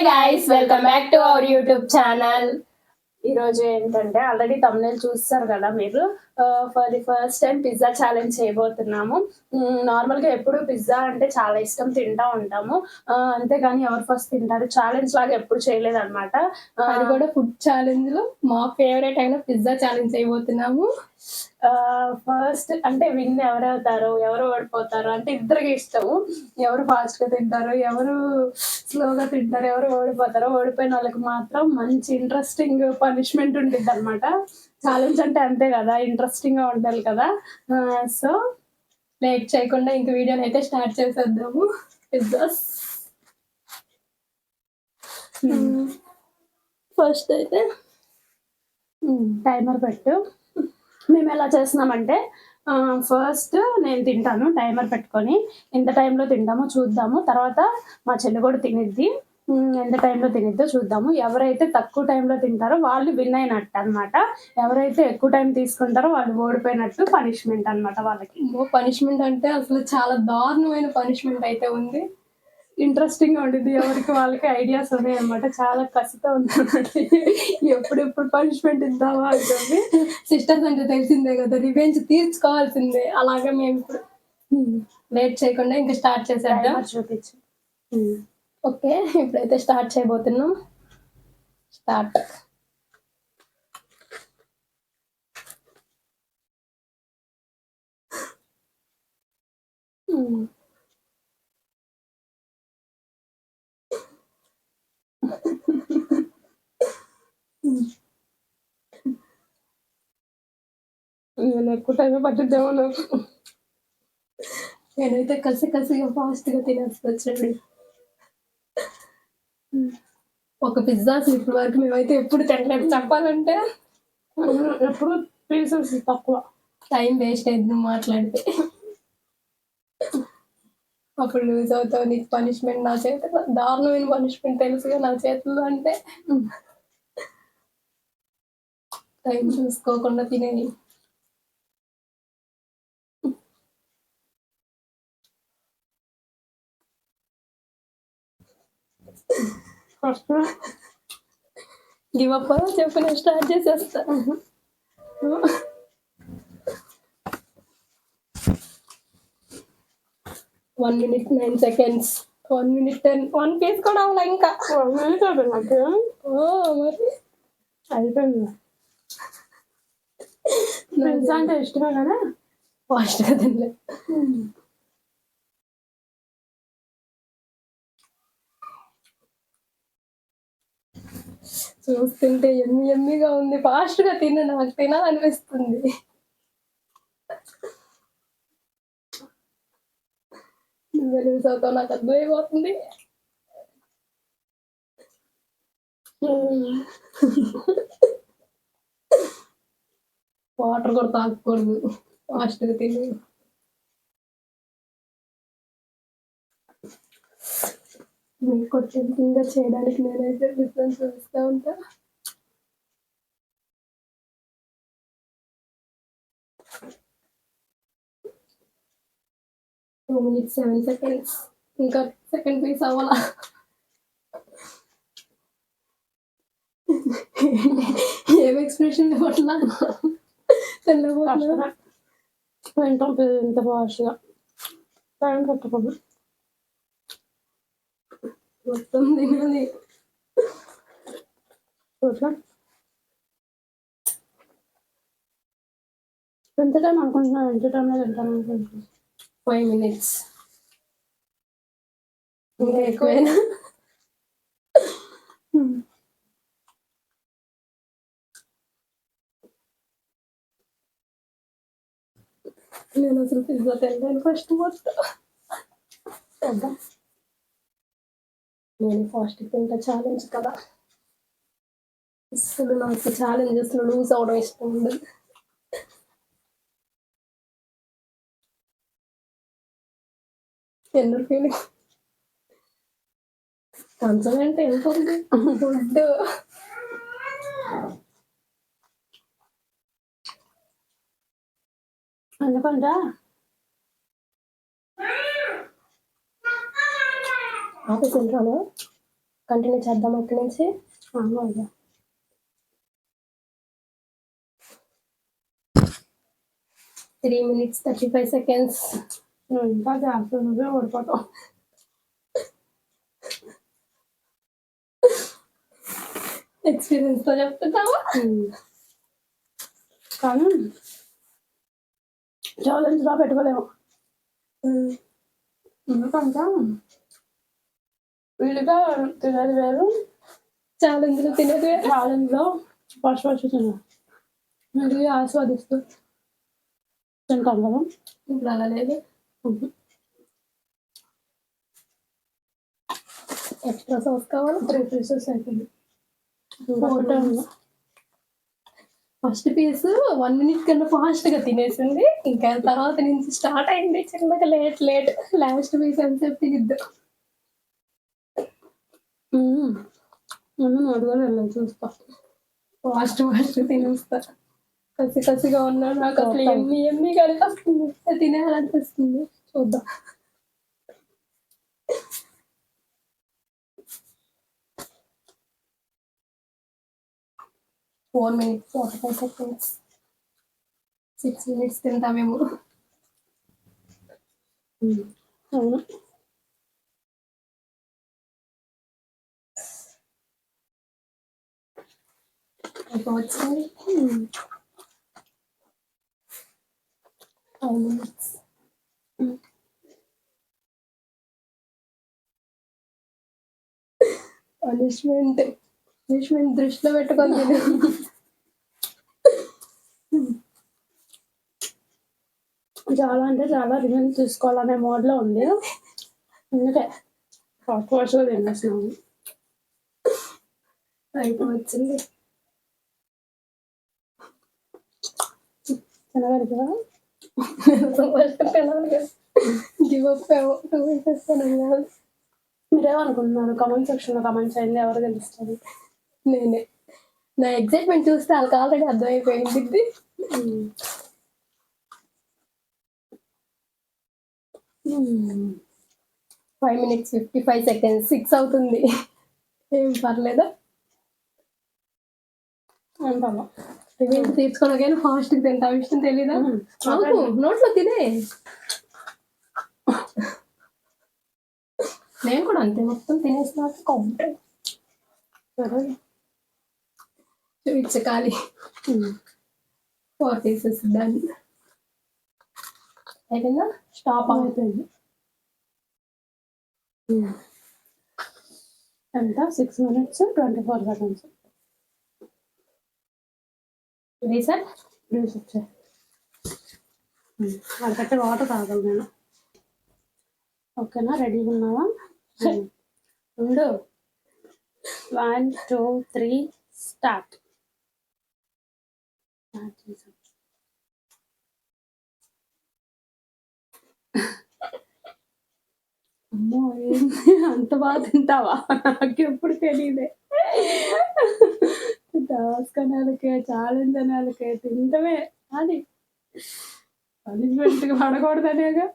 guys, welcome back to our YouTube channel. ఈరోజు ఏంటంటే already thumbnail చూస్తారు కదా మీరు. For the first time pizza challenge చేయబోతున్నాము. నార్మల్గా ఎప్పుడు పిజ్జా అంటే చాలా ఇష్టం, తింటా ఉంటాము. అంతేగాని ఎవరు ఫస్ట్ తింటారు ఛాలెంజ్ లాగా ఎప్పుడు చేయలేదన్నమాట. అది కూడా ఫుడ్ ఛాలెంజ్ లో మా ఫేవరెట్ అయిన పిజ్జా ఛాలెంజ్ చేయబోతున్నాము. ఫస్ట్ అంటే విన్ ఎవరవుతారో ఎవరు ఓడిపోతారో అంటే ఇద్దరికి ఇష్టము. ఎవరు ఫాస్ట్గా తింటారో ఎవరు స్లోగా తింటారో ఎవరు ఓడిపోతారో, ఓడిపోయిన వాళ్ళకి మాత్రం మంచి ఇంట్రెస్టింగ్ పనిష్మెంట్ ఉంటుంది అనమాట. ఛాలెంజ్ అంటే అంతే కదా, ఇంట్రెస్టింగ్గా ఉండాలి కదా. సో లేట్ చేయకుండా ఇంక వీడియోని అయితే స్టార్ట్ చేసేద్దాము. పిజ్జాస్ ఫస్ట్ అయితే టైమర్ పెట్టు. మేము ఎలా చేస్తున్నామంటే ఫస్ట్ నేను తింటాను టైమర్ పెట్టుకొని, ఎంత టైంలో తింటామో చూద్దాము. తర్వాత మా చెల్లి కూడా తినిద్ది, ఎంత టైంలో తినిద్దో చూద్దాము. ఎవరైతే తక్కువ టైంలో తింటారో వాళ్ళు విన్ అయినట్టు అనమాట. ఎవరైతే ఎక్కువ టైం తీసుకుంటారో వాళ్ళు ఓడిపోయినట్టు పనిష్మెంట్ అనమాట వాళ్ళకి. పనిష్మెంట్ అంటే అసలు చాలా దారుణమైన పనిష్మెంట్ అయితే ఉంది. ఇంట్రెస్టింగ్ గా ఉంటుంది, ఎవరికి వాళ్ళకి ఐడియాస్ ఉన్నాయి అనమాట. చాలా కసితో ఉంటుంది, ఎప్పుడెప్పుడు పనిష్మెంట్ ఇద్దామా అంటుంది. సిస్టర్స్ అంటే తెలిసిందే కదా, రివెంజ్ తీర్చుకోవాల్సిందే. అలాగే మేము ఇప్పుడు లేట్ చేయకుండా ఇంకా స్టార్ట్ చేసేద్దాం. చూపించు. ఓకే, ఇప్పుడైతే స్టార్ట్ చేయబోతున్నాం. స్టార్ట్. నేను ఎక్కువ టైం పట్టిద్దామో నాకు. నేనైతే కసిగా ఫాస్ట్గా తినేస్తాను. ఒక పిజ్జాస్ ఇప్పటి వరకు మేమైతే ఎప్పుడు తినలేదు చెప్పాలంటే. ఎప్పుడు పీసెస్ తక్కువ, టైం వేస్ట్ అయింది మాట్లాడితే. అప్పుడు లూజ్ అవుతావు, నీకు పనిష్మెంట్ నా చేతిలో. దారుణమైన పనిష్మెంట్ తెలుసుగా నా చేతుల్లో అంటే. టైం చూసుకోకుండా తినేది. గివ్ అప్ చెప్పు, నేను స్టార్ట్ చేసేస్తా. 1 minute 9 seconds, 1 minute 10, 1 piece కూడా అవ్వాలి ఇంకా. 1 minute అయిపోయింది నాకు. మరి అయిపోయింది. పిజ్జా అంటే ఇష్టమే కదా, ఫాస్ట్గా తినలే. చూస్తుంటే ఎమ్మిగా ఉంది. ఫాస్ట్గా తిను, నాకు తినాలనిపిస్తుంది. లూజ్ అవుతావు, నాకు అర్థమైపోతుంది. వాటర్ కూడా తాగకూడదు, ఫాస్ట్గా తిను. మీకు వచ్చే ఇంకా చేయడానికి నేనైతే డిఫరెన్స్ చూస్తూ ఉంటా. టూ మినిట్స్ 7 seconds, ఇంకా సెకండ్ పీస్ అవ్వాలా. ఏం ఎక్స్ప్రెషన్ ఇవ్వట్లా, తెల్లబోతున్నా. ఇంత ఫాస్ట్గా టైం పట్టకూడదు, మొత్తం తినాలి. ఎంత టైం అనుకుంటున్నాను, ఎంత టైంలో తింటాను అనుకుంటున్నాను. 5 minutes, ఇంకా ఎక్కువైనా. నేను అసలు పిజ్జా తినడానికి ఫస్ట్ మొత్తం నేను ఫాస్ట్ తింటా, ఛాలెంజ్ కదా. అసలు నాకు ఛాలెంజెస్ లూజ్ అవడం ఇష్టం ఉండదు. ఎందుకు ఫీలింగ్ కంచం అంటే ఎంత ఉంది ఫుడ్. ఎందుకంటే ఆఫీస్ వెళ్తాను, కంటిన్యూ చేద్దాం అక్కడి నుంచి. అవునా. 3 minutes 35 seconds. నువ్వు ఇంకా చేస్తావు, నువ్వే ఓడిపోతావు. ఎక్స్పీరియన్స్ తో చెప్తున్నావా? కానీ ఛాలెంజ్ లా పెట్టుకోలేము. ఎందుకంటే వీడిగా తినేది వేరు, ఛాలెంజ్ లో తినేది వేరు. ఛాలెంజ్ లో ఫస్ట్ తిన్నాను, వీడికి ఆస్వాదిస్తూ తింటాం కదా. ఇప్పుడు అలా లేదు. ఎక్స్ట్రా సాస్ కావాలి. 3 pieces అయిపోయింది. ఫస్ట్ పీస్ 1 minute కన్నా ఫాస్ట్ గా తినేసింది. ఇంకా తర్వాత నుంచి స్టార్ట్ అయింది చిన్నగా లేట్. లాస్ట్ పీస్ ఎంతసేపు తినిద్దు. అడగలేదు, చూస్తా. ఫాస్ట్ తినేస్తా. కసిగా ఉన్నాడు నాకు అసలు ఎమ్మి కనిపిస్తుంది, తినేయాలనిపిస్తుంది. చూద్దాం. Four minutes 45 seconds. 6 minutes తింటామేమో. అవును. వచ్చింది 5 minutes. పనిష్మెంట్ దృష్టిలో పెట్టుకొని తిను. చాలా అంటే చాలా రివెంజ్ తీసుకోవాలనే మోడ్లో ఉంది, అందుకే ఫాస్ట్గా తినేస్తున్నాము. అయిపోవచ్చింది. తినగలి కదా. గివ్ అప్ 2 minutes కాదు. మీరేమనుకుంటున్నారు? కామెంట్ సెక్షన్లో కామెంట్ చేయండి, ఎవరు గెలుస్తుంది. నేనే. నా ఎగ్జైట్మెంట్ చూస్తే వాళ్ళకి ఆల్రెడీ అర్థమైపోయింది. 5 minutes 55 seconds. 6 అవుతుంది. ఏం పర్లేదా? రివెంజ్ తీర్చుకోవడానికి ఫాస్ట్ తింటా, విషయం తెలీదా? నోట్లో తినే. నేను కూడా అంతే, మొత్తం తినేసిన కౌంట్ చూపించకాలి. 4 pieces done. అయిపోయిందా? స్టాప్ అయిపోయింది. ఎంత? 6 minutes 24 seconds. రీసెట్ వచ్చాయి. అది పెట్టి వాటర్ తాగాలి నేను. ఓకేనా? రెడీగా ఉన్నావా? ఉండు. 1 2 3 స్టార్ట్. అమ్మో, ఏంటి అంత బాగా తింటావా? నాకు ఎప్పుడు తెలియదే. టాస్క్ అనాలకే, ఛాలెంజ్ అనాలకే, తింటమే అది పనిష్మెంట్కి పడకూడదనేగా.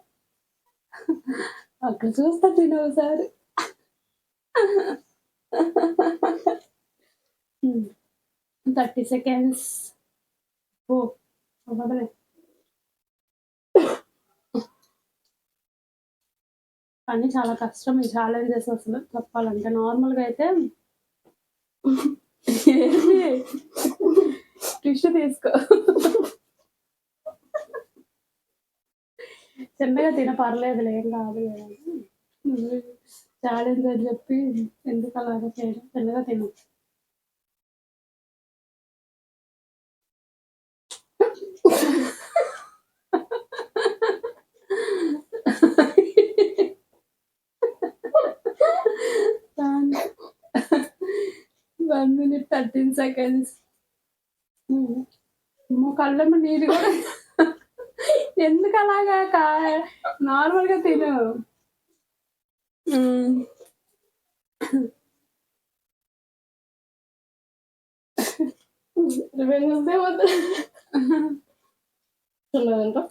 అక్కడ చూస్తా తిను ఒకసారి. 30 seconds. ఓ అవ్వదులే. కానీ చాలా కష్టం ఈ ఛాలెంజెస్ అసలు చెప్పాలంటే. నార్మల్గా అయితే టిష్యూ తీసుకో, చిన్నగా తిన పర్లేదులే, ఏం కాదు. ఛాలెంజ్ అని చెప్పి ఎందుకు అలాగా చేయడం, చిన్నగా తిను. One minute 13 seconds. కళ్ళమ్మ నీళ్ళు కూడా ఎందుకు అలాగా? నార్మల్గా తిను.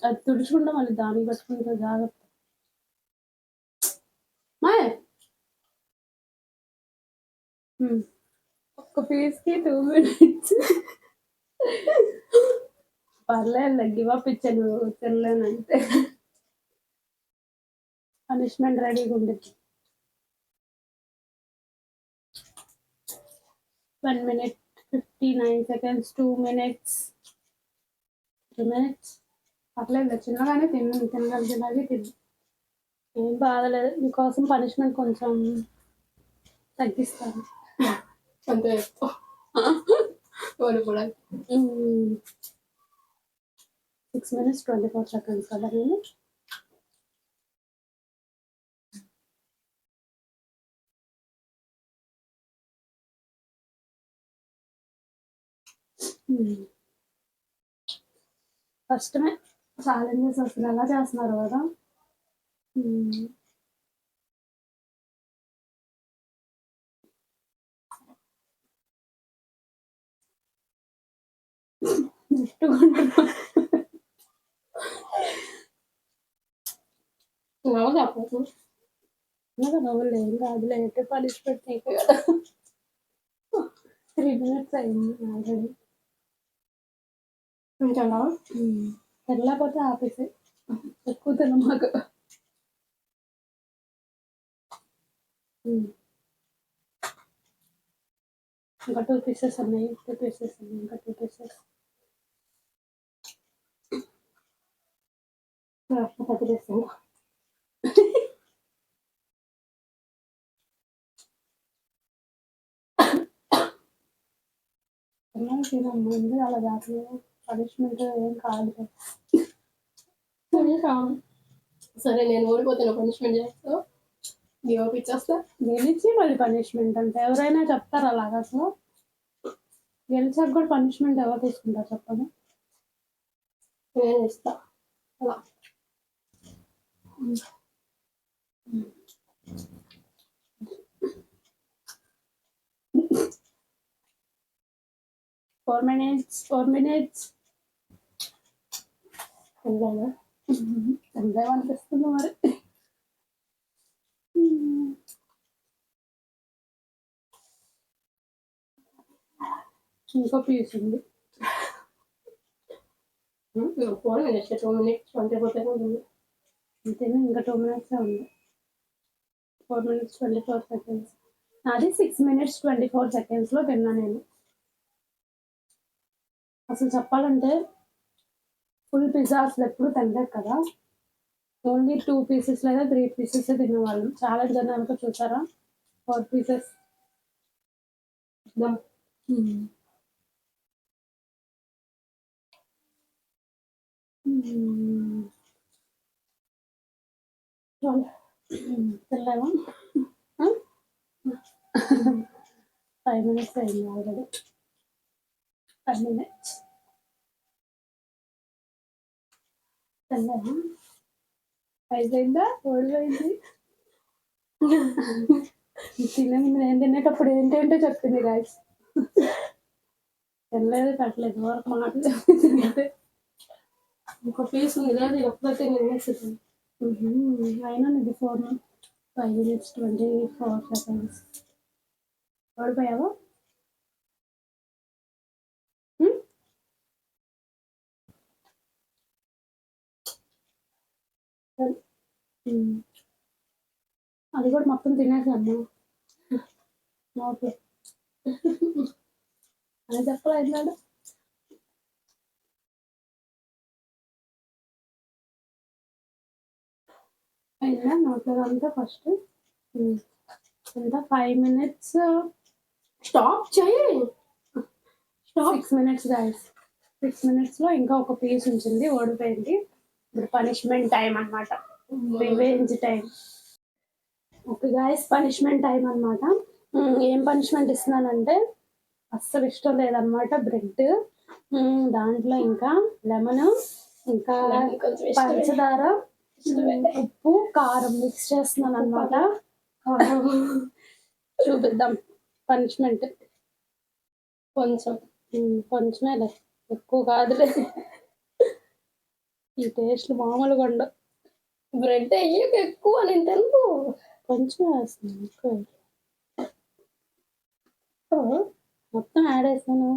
అది తుడుచుకుంటా మళ్ళీ దానికి పెట్టుకుంటే జాగ్రత్త. ఒక్క పీస్కి 2 మినిట్స్. పర్లేదు గివ్ అప్ ఇచ్చాను తినలేనంటే. పనిష్మెంట్ రెడీగా ఉంది. 1 minute 59 seconds, 2 minutes, 3 minutes. పర్లేదు చిన్నగానే తినగలిగేలాగే తిను. ఏం బాధలేదు. నీకోసం పనిష్మెంట్ కొంచెం తగ్గిస్తాను. అంతే కూడా 6 minutes 24 seconds కదా నేను. కష్టమే ఛాలెంజెస్ అసలు ఎలా చేస్తున్నారు కదా. నవ్వులు ఏం కాదు లేటే పనిష్మెంట్ నీకు కదా. 3 minutes అయింది ఆల్రెడీ. తింటావా? తెల్లపోతే ఆపేసి ఎక్కువ తిన మాకు. ఇంకా 2 pieces ఉన్నాయి. ఇంకా 2 pieces. పచ్చిరేస్తాను. ముందు అలా కాదు పనిష్మెంట్ ఏం కాదు. సరే నేను ఓడిపోతాను, పనిష్మెంట్ చేస్తావు, గివ్ అప్ ఇచ్చేస్తా. గెలిచి మళ్ళీ పనిష్మెంట్ అంటే ఎవరైనా చెప్తారు అలాగా అసలు? గెలిచాక కూడా పనిష్మెంట్ ఎవరు తీసుకుంటారు చెప్పండి? నేను ఇస్తా అలా. 4 minutes. అనిపిస్తుంది మరి. ఇంకో పీస్ ఉంది. 4 minutes 2 minutes 24 ఉంది. అంతేనా? ఇంకా 2 minutes ఉంది. 4 minutes 24 seconds. అది 6 minutes 24 seconds లో తిన్నా నేను. అసలు చెప్పాలంటే ఫుల్ పిజ్జా అసలు ఎప్పుడు తినలేదు కదా. ఓన్లీ 2 pieces లేదా 3 pieces తినేవాళ్ళం. చాలా జనాలకు చూసారా 4 pieces. తినలేవా? 5 minutes అయింది ఆల్రెడీ. 5 minutes. తినలేవా? అయిపోయిందా? ఓడిపోయింది. నేను తినేటప్పుడు ఏంటంటే చెప్పింది గాయస్. తినలేదు కట్టలేదు వరకు మాటలు చెప్పింది. ఇంకో పీస్ ఉంది కదా, ఒక్కటే తినేస్తుంది. అయినా ఇది 5 minutes 24 seconds. ఓడిపోయావా? అది కూడా మొత్తం తినేసాను. ఓకే అని చెప్పలేదు. అయినా నోట్లంతా ఫస్ట్ ఎంత 5 minutes. స్టాప్ చేయి. 6 minutes guys. 6 minutes లో ఇంకా ఒక పీస్ ఉంచింది, ఓడిపోయింది. ఇప్పుడు పనిష్మెంట్ టైం అన్నమాట. Revenge time. Okay guys, punishment time అన్నమాట. ఏం పనిష్మెంట్ ఇస్తున్నానంటే అస్సలు ఇష్టం లేదన్నమాట బ్రెడ్. దాంట్లో ఇంకా లెమన్, ఇంకా పంచదార, ఉప్పు, కారం మిక్స్ చేస్తున్నాను అన్నమాట. చూపిద్దాం పనిష్మెంట్. కొంచెమే, ఎక్కువ కాదులే. ఈ టేస్ట్ మామూలుగా ఉండవు. బ్రెడ్ అయ్యాక ఎక్కువ నేను తెలుసు. కొంచెం వేస్తున్నాను, ఎక్కువ. మొత్తం యాడ్ వేసాను.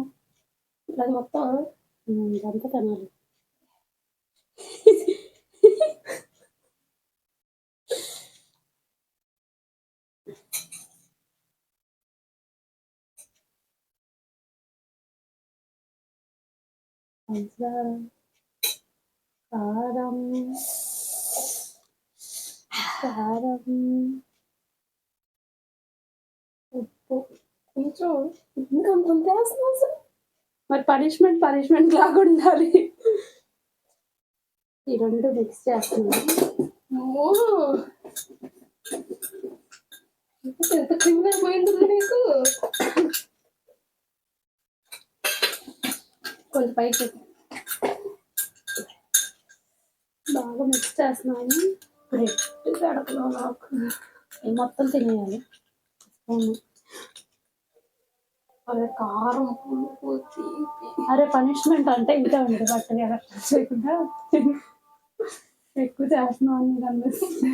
అది మొత్తం ఇదంతా తినాలి. పంచదార, కారం, ఉప్పు కొంచెం ఇంకా అంత వేస్తున్నాం అసలు. మరి పనిష్మెంట్ లాగా ఉండాలి. ఈ రెండు మిక్స్ చేస్తున్నాను. ఎంత క్రిమినల్ పోయింది నీకు. కొంచెం పైకి బాగా మిక్స్ చేస్తున్నాను. గడపలో నాకు ఇది మొత్తం తినేయాలి. అదే కారం పులుపు తీపి. అరే పనిష్మెంట్ అంటే ఇంతే ఉంది. బట్టగా చేయకుండా ఎక్కువ చేస్తున్నావు అని అనిపిస్తుంది.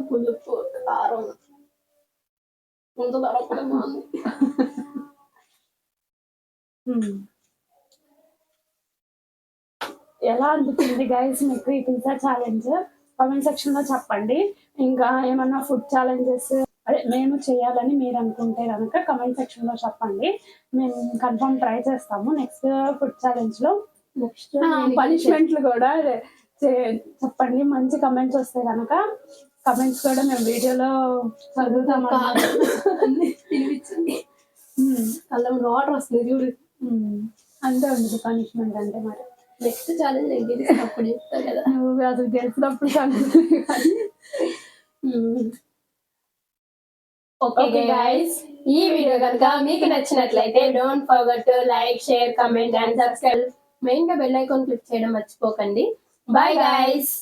పులుపు కారం ముందు దొరకడం ఎలా అనిపించింది గైస్ మీకు ఈ పిజ్జా ఛాలెంజ్? కామెంట్ సెక్షన్ లో చెప్పండి. ఇంకా ఏమన్నా ఫుడ్ ఛాలెంజెస్ అదే మేము చేయాలని మీరు అనుకుంటే కనుక కమెంట్ సెక్షన్ లో చెప్పండి. మేము కన్ఫర్మ్ ట్రై చేస్తాము. నెక్స్ట్ ఫుడ్ ఛాలెంజ్ లో నెక్స్ట్ పనిష్మెంట్లు కూడా చెప్పండి. మంచి కమెంట్స్ వస్తే కనుక కమెంట్స్ కూడా మేము వీడియోలో చదువుతాము. తినిపించండి. అలా వాటర్ వస్తుంది చూడు. అంతే ఉండదు పనిష్మెంట్ అంటే. మరి నెక్స్ట్ ఛాలెంజ్ నేను గెలిచినప్పుడు చెప్తా కదా. నువ్వు అసలు గెలిచినప్పుడు ఓకే గైస్, ఈ వీడియో కనుక మీకు నచ్చినట్లయితే don't forget to like, share, comment and subscribe. Main గా బెల్ ఐకాన్ క్లిక్ చేయడం మర్చిపోకండి. Bye guys.